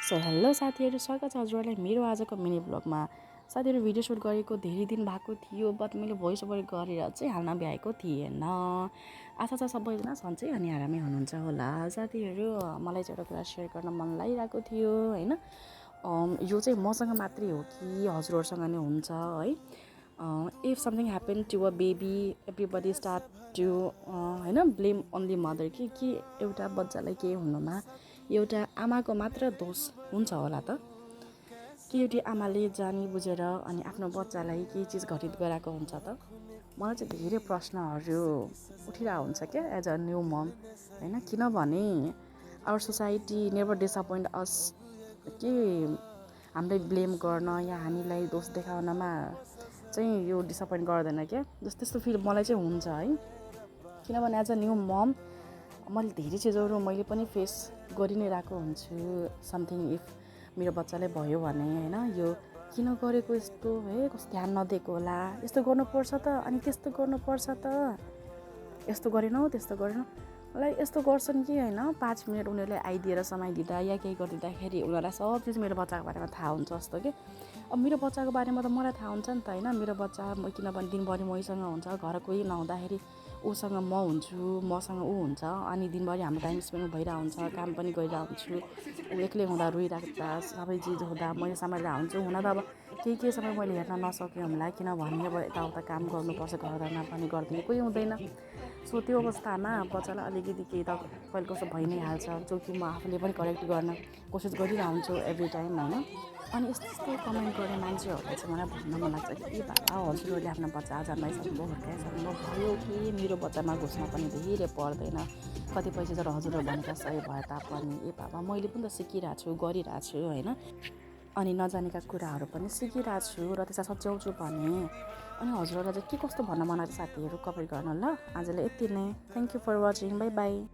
So hello साथीहरू, स्वागत छ हजुरहरूलाई मेरो आजको मिनी ब्लगमा। साथीहरू, भिडियो सुट गरेको धेरै दिन भएको थियो, बट मैले भोइस ओभर गरेर चाहिँ हाल्न भ्याएको थिएन। आशा छ सबैजना सन्चै अनि आरामै हुनुहुन्छ होला। साथीहरू, मलाई चाहिँ एउटा कुरा सेयर गर्न मन लागिरहेको थियो होइन। यो चाहिँ मसँग मात्रै हो कि हजुरहरूसँग नै हुन्छ है। If something happen to a baby, everybody start to होइन ब्लेम अन दी मदर कि एउटा बच्चालाई केही हुनुमा एउटा आमाको मात्र दोष हुन्छ होला त, कि एउटी आमाले जानी बुझेर अनि आफ्नो बच्चालाई केही चिज घटित गराएको हुन्छ त। मलाई चाहिँ धेरै प्रश्नहरू उठिरहेको हुन्छ क्या एज अ न्यू मम होइन। किनभने आवर सोसाइटी नेभर डिसअपोइन्ट अस कि हामीलाई ब्लेम गर्न या हामीलाई दोष देखाउनमा चाहिँ यो डिसअपोइन्ट गर्दैन क्या, त्यस्तो फिल मलाई चाहिँ हुन्छ है। किनभने एज अ न्यू मम मैले धेरै चिजहरू मैले पनि फेस गरि नै रहेको हुन्छु। समथिङ इफ मेरो बच्चालाई भयो भने होइन, यो किन गरेको यस्तो है, कस्तो ध्यान नदिएको होला, यस्तो गर्नुपर्छ त, अनि त्यस्तो गर्नुपर्छ त, यस्तो गरेनौ त्यस्तो गरेनौ। मलाई यस्तो गर्छन् कि होइन, 5 मिनट उनीहरूले आइदिएर समाइदिँदा या केही गरिदिँदाखेरि उनीहरूलाई सब चिज मेरो बच्चाको बारेमा थाहा हुन्छ जस्तो कि। अब मेरो बच्चाको बारेमा त मलाई थाहा हुन्छ नि त होइन। मेरो बच्चा किनभने दिनभरि मैसँग हुन्छ, घर कोही नहुँदाखेरि उसँग म हुन्छु, मसँग ऊ हुन्छ, अनि दिनभरि हाम्रो टाइम स्पेन्ड भइरहेको हुन्छ, काम पनि गरिरहेको हुन्छु। ऊ एक्लै हुँदा रोइराख्दा सबै चिज हुँदा मैले सम्हालिरहेको हुन्छु। हुन त अब केही समय मैले हेर्न नसकेँ होला, किनभने अब यताउता काम गर्नुपर्छ, घरमा पनि गरिदिने कोही हुँदैन। सो त्यो अवस्थामा बच्चालाई अलिकति केही त कहिले कस्तो भइ नै हाल्छ, जो कि म आफूले पनि करेक्ट गर्न कोसिस गरिरहेको हुन्छु एभ्री टाइम होइन। अनि यस्तो कमेन्ट गर्ने मान्छेहरूलाई चाहिँ मलाई भन्न मन लाग्छ कि ए बाबा, हजुरहरूले आफ्नो बच्चा जन्माइसक्नुभयो, हुर्काइसक्नुभयो, भयो कि मेरो बच्चामा घुस्न पनि धेरै पर्दैन। कतिपय चिजहरू हजुरहरू भनेका सही भए तापनि ए बाबा, मैले पनि त सिकिरहेको छु, गरिरहेको छु होइन। अनि नजानेका कुराहरू पनि सिकिरहेको छु र त्यसलाई सच्याउँछु भने। अनि हजुरहरूलाई चाहिँ के कस्तो भन्न मन लाग्छ साथीहरू, कमेन्ट गर्नु ल। आजलाई यति नै। Thank you for watching, bye by.